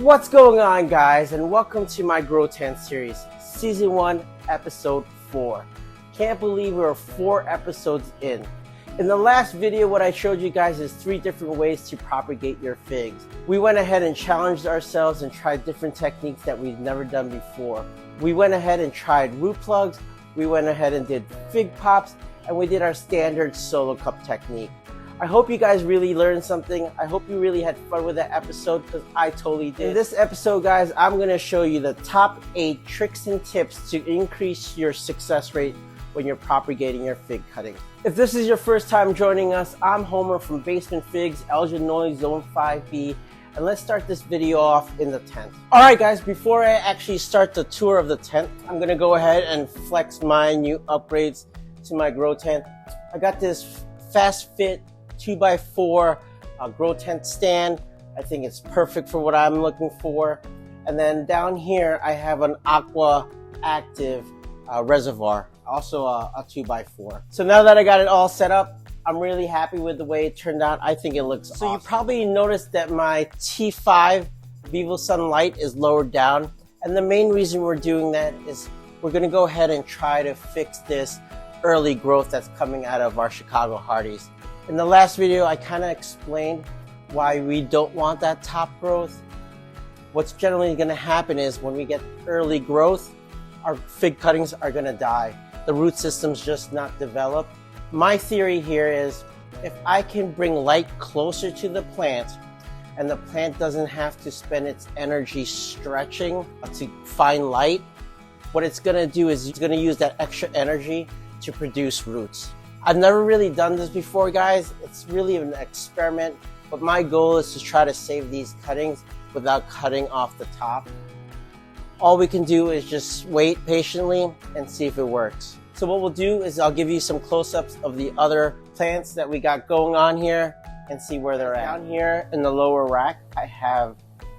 What's going on, guys, and welcome to my Grow Tent series, Season 1, Episode 4. Can't believe we're 4 episodes in. In the last video, what I showed you guys is 3 different ways to propagate your figs. We went ahead and challenged ourselves and tried different techniques that we've never done before. We went ahead and tried root plugs, we went ahead and did fig pops, and we did our standard solo cup technique. I hope you guys really learned something. I hope you really had fun with that episode, because I totally did. In this episode, guys, I'm going to show you the top 8 tricks and tips to increase your success rate when you're propagating your fig cutting. If this is your first time joining us, I'm Homer from Basement Figs, Elgin Noise Zone 5B, and let's start this video off in the tent. Alright guys, before I actually start the tour of the tent, I'm going to go ahead and flex my new upgrades to my grow tent. I got this fast fit 2x4 grow tent stand. I think it's perfect for what I'm looking for. And then down here I have an Aqua active reservoir, also a 2x4. So now that I got it all set up, I'm really happy with the way it turned out. I think it looks awesome. So you probably noticed that my T5 VIVOSUN light is lowered down, and the main reason we're doing that is we're going to go ahead and try to fix this early growth that's coming out of our Chicago Hardies. In the last video, I kind of explained why we don't want that top growth. What's generally going to happen is when we get early growth, our fig cuttings are going to die. The root system's just not developed. My theory here is if I can bring light closer to the plant and the plant doesn't have to spend its energy stretching to find light, what it's going to do is it's going to use that extra energy to produce roots. I've never really done this before, guys. It's really an experiment, but my goal is to try to save these cuttings without cutting off the top. All we can do is just wait patiently and see if it works. So what we'll do is I'll give you some close-ups of the other plants that we got going on here and see where they're at. Down here in the lower rack, I have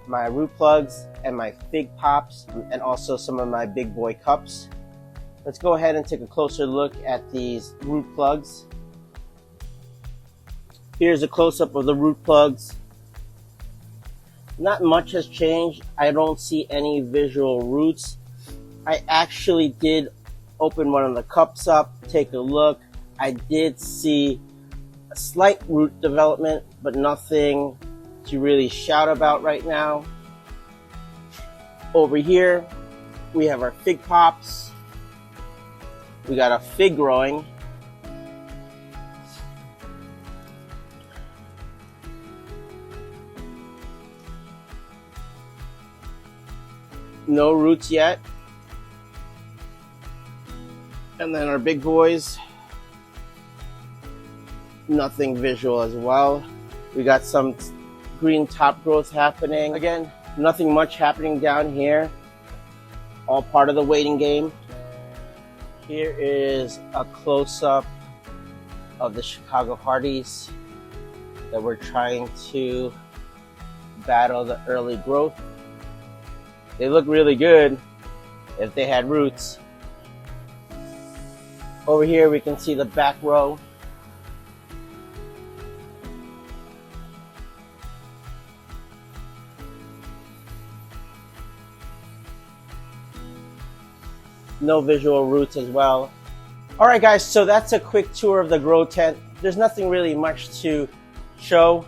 my root plugs and my fig pops and also some of my big boy cups. Let's go ahead and take a closer look at these root plugs. Here's a close-up of the root plugs. Not much has changed. I don't see any visual roots. I actually did open one of the cups up, take a look. I did see a slight root development, but nothing to really shout about right now. Over here, we have our fig pops. We got a fig growing. No roots yet. And then our big boys, nothing visual as well. We got some green top growth happening. Again, nothing much happening down here. All part of the waiting game. Here is a close-up of the Chicago Hardies that we're trying to battle the early growth. They look really good if they had roots. Over here we can see the back row. No visual roots as well. Alright guys, so that's a quick tour of the grow tent. There's nothing really much to show.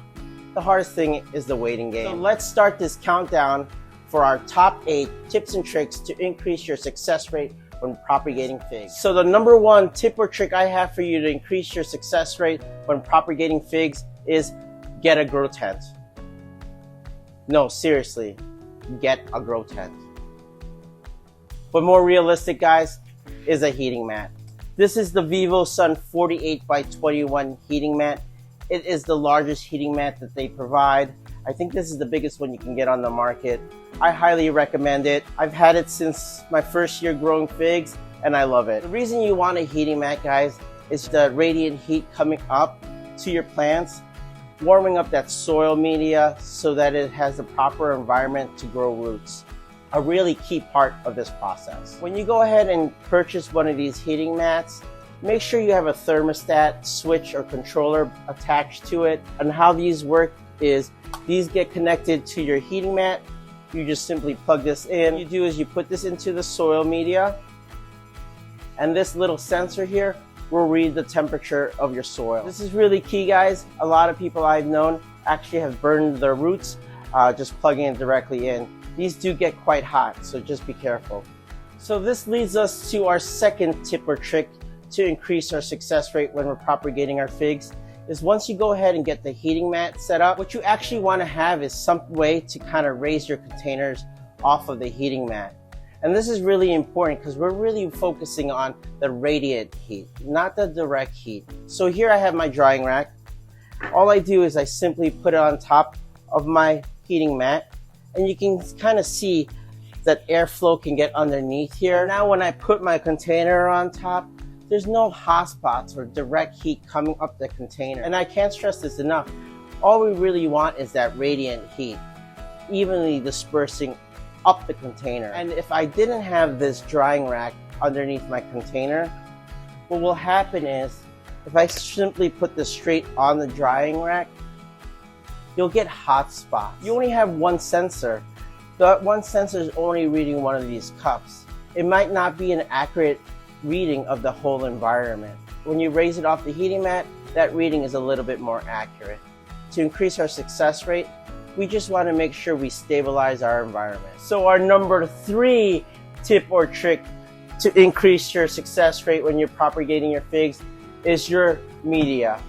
The hardest thing is the waiting game. So let's start this countdown for our top 8 tips and tricks to increase your success rate when propagating figs. So the number 1 tip or trick I have for you to increase your success rate when propagating figs is get a grow tent. No, seriously, get a grow tent. But more realistic, guys, is a heating mat. This is the VIVOSUN 48x21 heating mat. It is the largest heating mat that they provide. I think this is the biggest one you can get on the market. I highly recommend it. I've had it since my first year growing figs, and I love it. The reason you want a heating mat, guys, is the radiant heat coming up to your plants, warming up that soil media so that it has the proper environment to grow roots. A really key part of this process. When you go ahead and purchase one of these heating mats, make sure you have a thermostat switch or controller attached to it. And how these work is these get connected to your heating mat you just simply plug this in. What you do is you put this into the soil media, and this little sensor here will read the temperature of your soil. This is really key, guys. A lot of people I've known actually have burned their roots just plugging it directly in. These do get quite hot, so just be careful. So this leads us to our second tip or trick to increase our success rate when we're propagating our figs. Is once you go ahead and get the heating mat set up, what you actually want to have is some way to kind of raise your containers off of the heating mat. And this is really important because we're really focusing on the radiant heat, not the direct heat. So here I have my drying rack. All I do is I simply put it on top of my heating mat, and you can kind of see that airflow can get underneath here. Now when I put my container on top, there's no hot spots or direct heat coming up the container. And I can't stress this enough. All we really want is that radiant heat, evenly dispersing up the container. And if I didn't have this drying rack underneath my container, what will happen is if I simply put this straight on the drying rack, you'll get hot spots. You only have one sensor. That one sensor is only reading one of these cups. It might not be an accurate reading of the whole environment. When you raise it off the heating mat, that reading is a little bit more accurate. To increase our success rate, we just want to make sure we stabilize our environment. So our number 3 tip or trick to increase your success rate when you're propagating your figs is your media.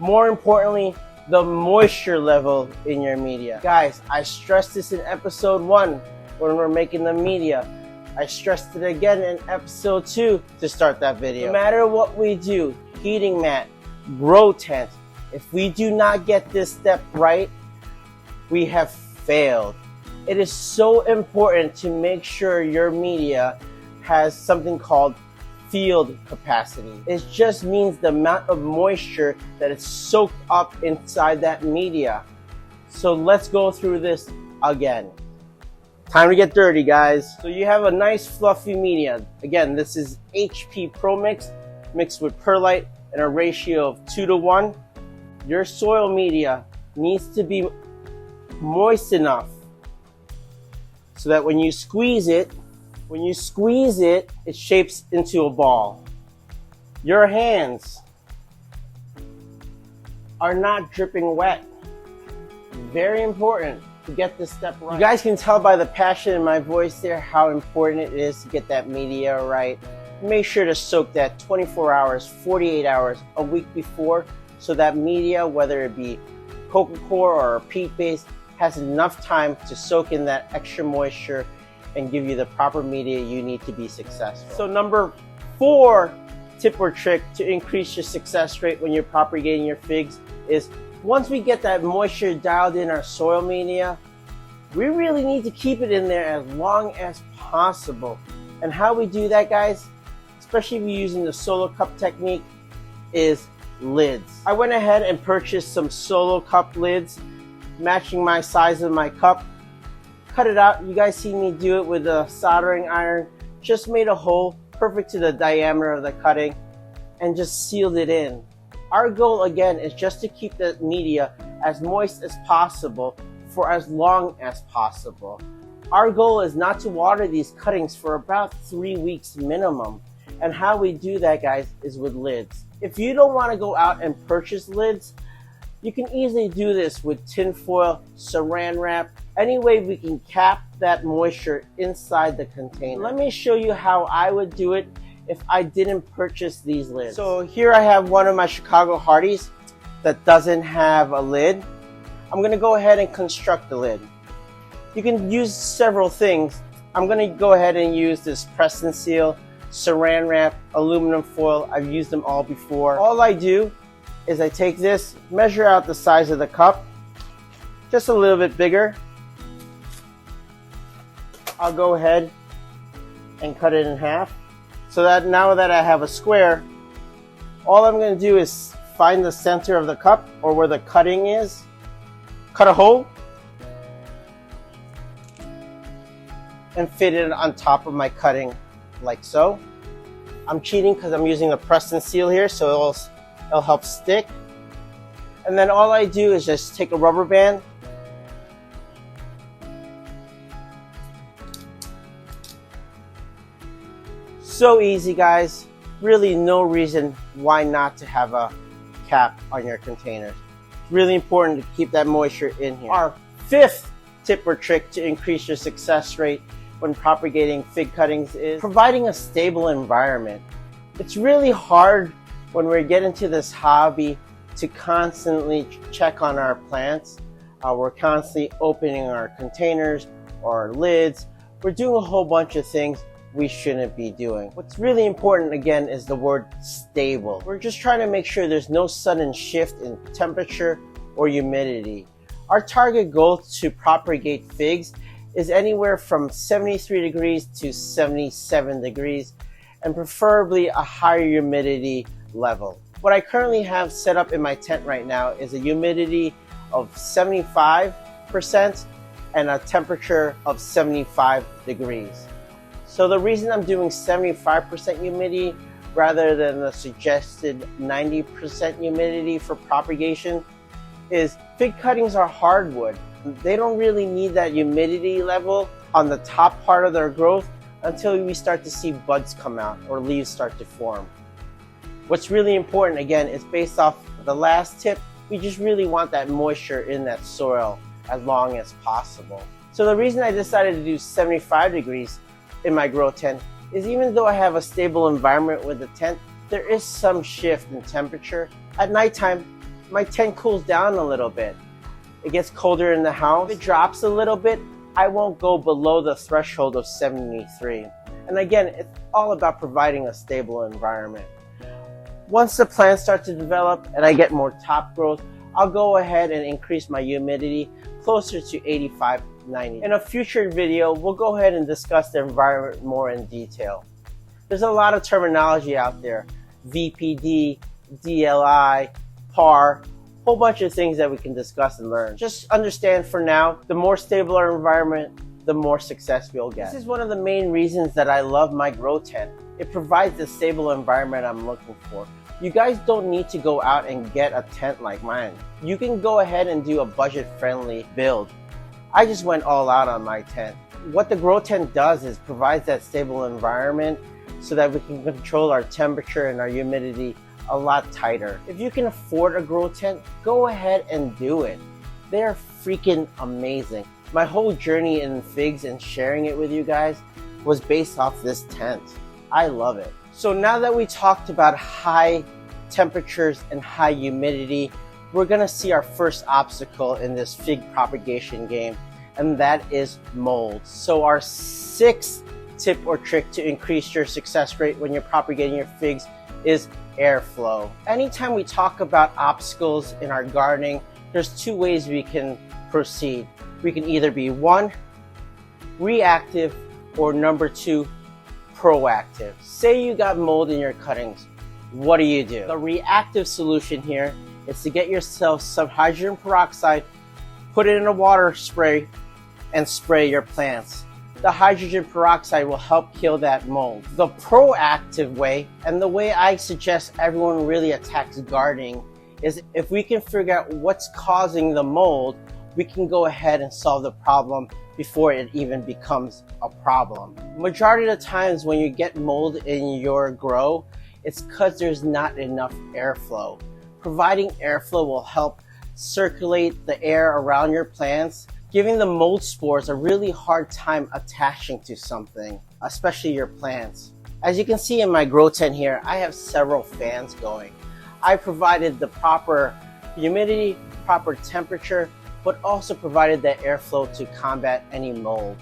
More importantly, the moisture level in your media. Guys, I stressed this in episode 1 when we're making the media. I stressed it again in episode 2 to start that video. No matter what we do, heating mat, grow tent, if we do not get this step right, we have failed. It is so important to make sure your media has something called field capacity. It just means the amount of moisture that is soaked up inside that media. So let's go through this again. Time to get dirty, guys. So you have a nice fluffy media. Again, this is HP Pro Mix mixed with perlite in a ratio of 2:1. Your soil media needs to be moist enough so that when you squeeze it, it shapes into a ball. Your hands are not dripping wet. Very important to get this step right. You guys can tell by the passion in my voice there how important it is to get that media right. Make sure to soak that 24 hours, 48 hours, a week before, so that media, whether it be coca-cola or peat-based, has enough time to soak in that extra moisture and give you the proper media you need to be successful. So number 4 tip or trick to increase your success rate when you're propagating your figs is once we get that moisture dialed in our soil media, we really need to keep it in there as long as possible. And how we do that, guys, especially if you're using the solo cup technique, is lids. I went ahead and purchased some solo cup lids matching my size of my cup. Cut it out. You guys see me do it with a soldering iron. Just made a hole perfect to the diameter of the cutting and just sealed it in. Our goal again is just to keep the media as moist as possible for as long as possible. Our goal is not to water these cuttings for about 3 weeks minimum. And how we do that, guys, is with lids. If you don't want to go out and purchase lids, you can easily do this with tin foil, saran wrap, any way we can cap that moisture inside the container. Let me show you how I would do it if I didn't purchase these lids. So here I have one of my Chicago Hardys that doesn't have a lid. I'm going to go ahead and construct the lid. You can use several things. I'm going to go ahead and use this press and seal, saran wrap, aluminum foil. I've used them all before. All I do is I take this, measure out the size of the cup, just a little bit bigger. I'll go ahead and cut it in half. So that now that I have a square, all I'm going to do is find the center of the cup or where the cutting is, cut a hole, and fit it on top of my cutting like so. I'm cheating because I'm using the press and seal here, so it'll help stick. And then all I do is just take a rubber band, So easy, guys. Really no reason why not to have a cap on your containers. It's really important to keep that moisture in here. Our fifth tip or trick to increase your success rate when propagating fig cuttings is providing a stable environment. It's really hard when we get into this hobby to constantly check on our plants. We're constantly opening our containers or our lids. We're doing a whole bunch of things we shouldn't be doing. What's really important, again, is the word stable. We're just trying to make sure there's no sudden shift in temperature or humidity. Our target goal to propagate figs is anywhere from 73 degrees to 77 degrees, and preferably a higher humidity level. What I currently have set up in my tent right now is a humidity of 75% and a temperature of 75 degrees. So the reason I'm doing 75% humidity rather than the suggested 90% humidity for propagation is fig cuttings are hardwood. They don't really need that humidity level on the top part of their growth until we start to see buds come out or leaves start to form. What's really important, again, is based off the last tip. We just really want that moisture in that soil as long as possible. So the reason I decided to do 75 degrees in my grow tent is even though I have a stable environment with the tent, there is some shift in temperature. At nighttime, my tent cools down a little bit. It gets colder in the house. If it drops a little bit, I won't go below the threshold of 73. And again, it's all about providing a stable environment. Once the plants start to develop and I get more top growth, I'll go ahead and increase my humidity closer to 85, 90. In a future video, we'll go ahead and discuss the environment more in detail. There's a lot of terminology out there. VPD, DLI, PAR, whole bunch of things that we can discuss and learn. Just understand for now, the more stable our environment, the more success we'll get. This is one of the main reasons that I love my grow tent. It provides the stable environment I'm looking for. You guys don't need to go out and get a tent like mine. You can go ahead and do a budget-friendly build. I just went all out on my tent. What the grow tent does is provides that stable environment so that we can control our temperature and our humidity a lot tighter. If you can afford a grow tent, go ahead and do it. They're freaking amazing. My whole journey in figs and sharing it with you guys was based off this tent. I love it. So now that we talked about high temperatures and high humidity, we're gonna see our first obstacle in this fig propagation game, and that is mold. So our sixth tip or trick to increase your success rate when you're propagating your figs is airflow. Anytime we talk about obstacles in our gardening, there's two ways we can proceed. We can either be one, reactive, or number two, proactive. Say you got mold in your cuttings, what do? The reactive solution here is to get yourself some hydrogen peroxide, put it in a water spray, and spray your plants. The hydrogen peroxide will help kill that mold. The proactive way, and the way I suggest everyone really attacks gardening, is if we can figure out what's causing the mold, we can go ahead and solve the problem before it even becomes a problem. Majority of the times when you get mold in your grow, it's because there's not enough airflow. Providing airflow will help circulate the air around your plants, giving the mold spores a really hard time attaching to something, especially your plants. As you can see in my grow tent here, I have several fans going. I provided the proper humidity, proper temperature, but also provided that airflow to combat any mold.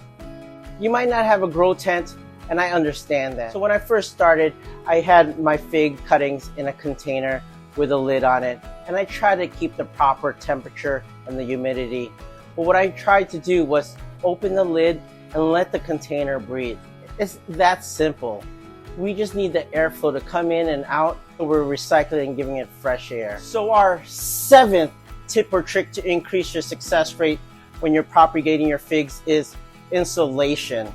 You might not have a grow tent, and I understand that. So when I first started, I had my fig cuttings in a container with a lid on it, and I tried to keep the proper temperature and the humidity. But what I tried to do was open the lid and let the container breathe. It's that simple. We just need the airflow to come in and out, and we're recycling and giving it fresh air. So our seventh tip or trick to increase your success rate when you're propagating your figs is insulation.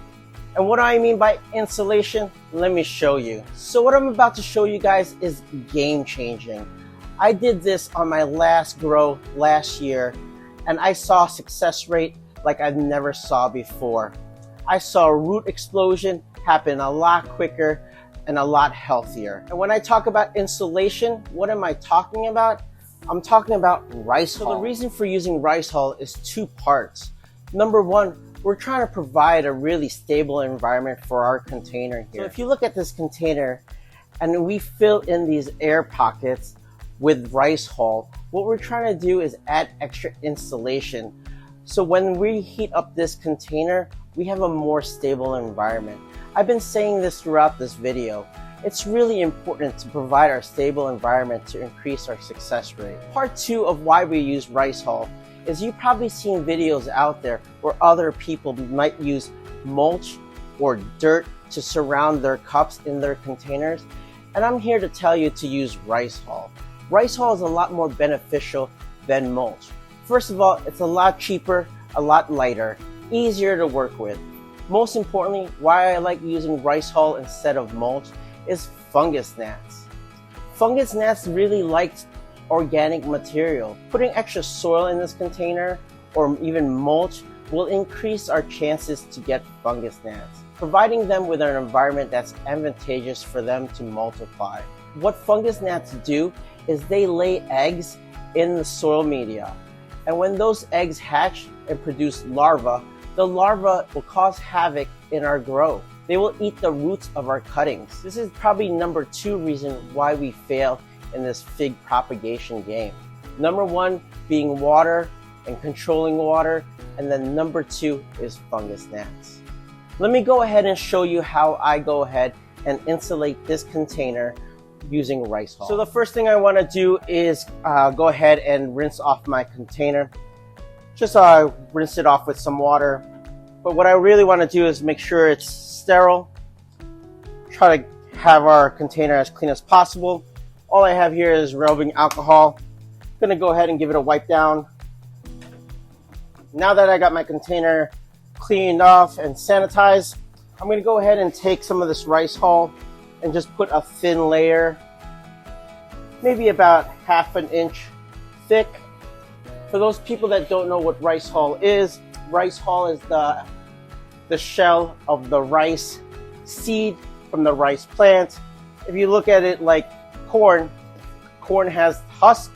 And what do I mean by insulation? Let me show you. So what I'm about to show you guys is game changing. I did this on my last grow last year, and I saw a success rate like I've never saw before. I saw a root explosion happen a lot quicker. and a lot healthier. And when I talk about insulation, what am I talking about? I'm talking about rice hull. So the reason for using rice hull is two parts. Number one, we're trying to provide a really stable environment for our container here. So if you look at this container and we fill in these air pockets with rice hull, what we're trying to do is add extra insulation. So when we heat up this container, we have a more stable environment. I've been saying this throughout this video. It's really important to provide our stable environment to increase our success rate. Part two of why we use rice hull is you've probably seen videos out there where other people might use mulch or dirt to surround their cups in their containers. And I'm here to tell you to use rice hull. Rice hull is a lot more beneficial than mulch. First of all, it's a lot cheaper, a lot lighter, easier to work with. Most importantly, why I like using rice hull instead of mulch is fungus gnats. Fungus gnats really like organic material. Putting extra soil in this container or even mulch will increase our chances to get fungus gnats, providing them with an environment that's advantageous for them to multiply. What fungus gnats do is they lay eggs in the soil media. And when those eggs hatch and produce larvae, the larvae will cause havoc in our grow. They will eat the roots of our cuttings. This is probably number two reason why we fail in this fig propagation game. Number one being water and controlling water, and then number two is fungus gnats. Let me go ahead and show you how I go ahead and insulate this container using rice hull. So the first thing I want to do is go ahead and rinse off my container. Just rinse it off with some water. But what I really want to do is make sure it's sterile. Try to have our container as clean as possible. All I have here is rubbing alcohol. I'm gonna go ahead and give it a wipe down. Now that I got my container cleaned off and sanitized, I'm gonna go ahead and take some of this rice hull and just put a thin layer, maybe about ½ an inch thick. For those people that don't know what rice hull is the shell of the rice seed from the rice plant. If you look at it like corn has husk,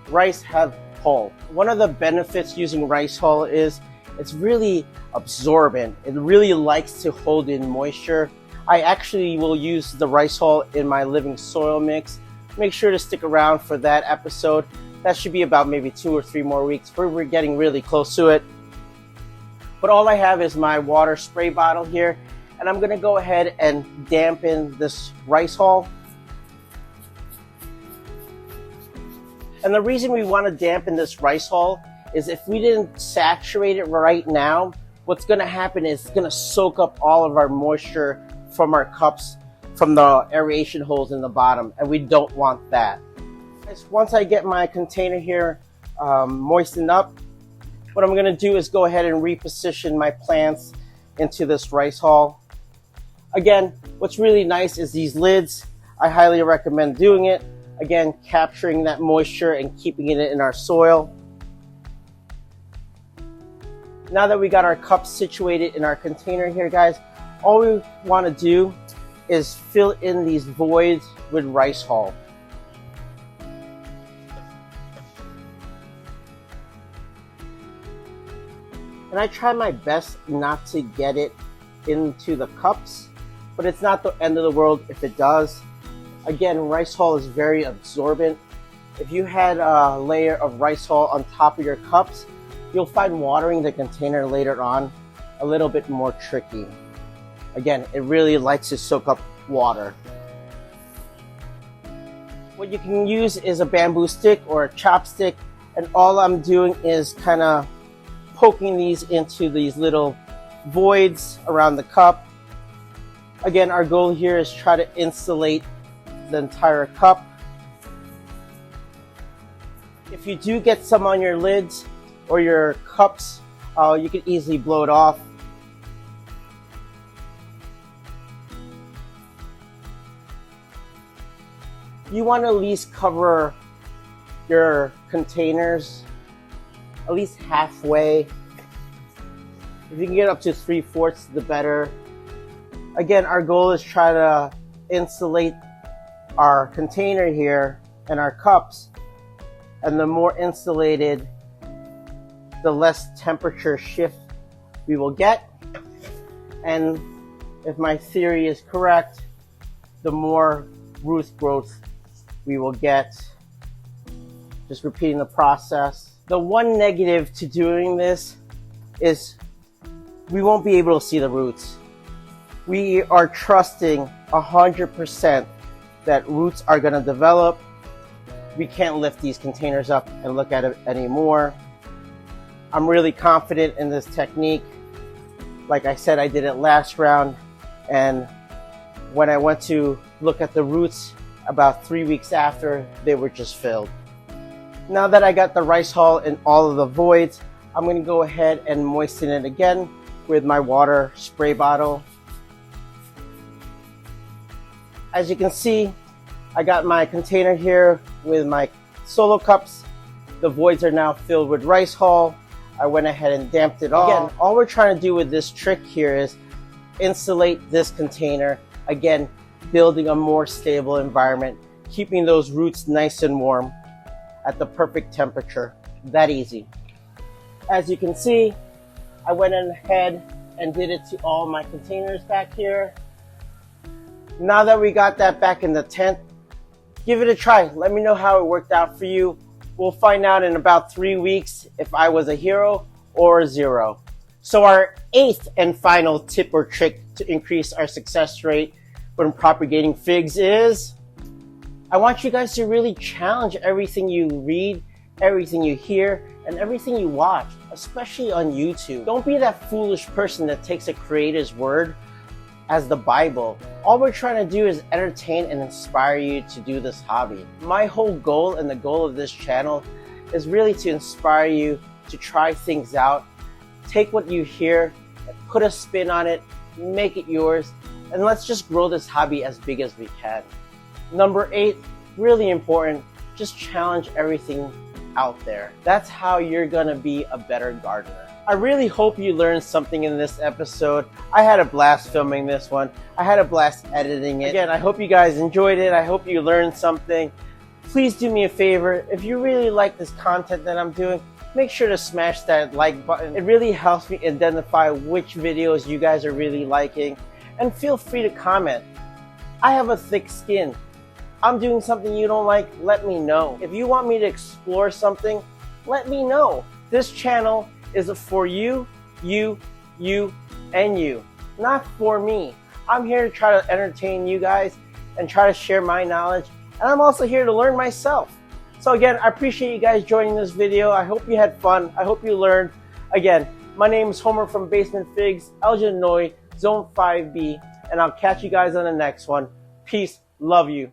rice have hull. One of the benefits using rice hull is it's really absorbent. It really likes to hold in moisture. I actually will use the rice hull in my living soil mix. Make sure to stick around for that episode. That should be about maybe 2 or 3 more weeks. We're getting really close to it. But all I have is my water spray bottle here, and I'm gonna go ahead and dampen this rice hull. And the reason we want to dampen this rice hull is if we didn't saturate it right now, what's gonna happen is it's gonna soak up all of our moisture from our cups, from the aeration holes in the bottom, and we don't want that. Once I get my container here moistened up, what I'm gonna do is go ahead and reposition my plants into this rice hull. Again, what's really nice is these lids. I highly recommend doing it. Again, capturing that moisture and keeping it in our soil. Now that we got our cups situated in our container here, guys, all we want to do is fill in these voids with rice hull. And I try my best not to get it into the cups, but it's not the end of the world if it does. Again, rice hull is very absorbent. If you had a layer of rice hull on top of your cups, you'll find watering the container later on a little bit more tricky. Again, it really likes to soak up water. What you can use is a bamboo stick or a chopstick, and all I'm doing is kind of poking these into these little voids around the cup. Again, our goal here is try to insulate the entire cup. If you do get some on your lids or your cups, you can easily blow it off. You want to at least cover your containers at least halfway. If you can get up to 3/4, the better. Again, our goal is try to insulate our container here and our cups, and the more insulated, the less temperature shift we will get. And if my theory is correct, the more root growth we will get. Just repeating the process. The one negative to doing this is we won't be able to see the roots. We are trusting 100% that roots are going to develop. We can't lift these containers up and look at it anymore. I'm really confident in this technique. Like I said, I did it last round, and when I went to look at the roots about 3 weeks after, they were just filled. Now that I got the rice hull in all of the voids, I'm going to go ahead and moisten it again with my water spray bottle. As you can see, I got my container here with my solo cups. The voids are now filled with rice hull. I went ahead and damped it all. Again, all we're trying to do with this trick here is insulate this container. Again, building a more stable environment, keeping those roots nice and warm at the perfect temperature. That easy. As you can see, I went ahead and did it to all my containers back here. Now that we got that back in the tent, give it a try. Let me know how it worked out for you. We'll find out in about 3 weeks if I was a hero or a zero. So our 8th and final tip or trick to increase our success rate when propagating figs is, I want you guys to really challenge everything you read, everything you hear, and everything you watch, especially on YouTube. Don't be that foolish person that takes a creator's word as the Bible. All we're trying to do is entertain and inspire you to do this hobby. My whole goal and the goal of this channel is really to inspire you to try things out, take what you hear, put a spin on it, make it yours, and let's just grow this hobby as big as we can. Number 8, really important, just challenge everything out there. That's how you're gonna be a better gardener. I really hope you learned something in this episode. I had a blast filming this one. I had a blast editing it. Again, I hope you guys enjoyed it. I hope you learned something. Please do me a favor. If you really like this content that I'm doing, make sure to smash that like button. It really helps me identify which videos you guys are really liking. And feel free to comment. I have a thick skin. I'm doing something you don't like, let me know. If you want me to explore something, let me know. This channel is for you, and you, not for me. I'm here to try to entertain you guys and try to share my knowledge, and I'm also here to learn myself. So again, I appreciate you guys joining this video. I hope you had fun. I hope you learned. Again, my name is Homer from Basement Figs, Elgin, Illinois, Zone 5B, and I'll catch you guys on the next one. Peace, love you.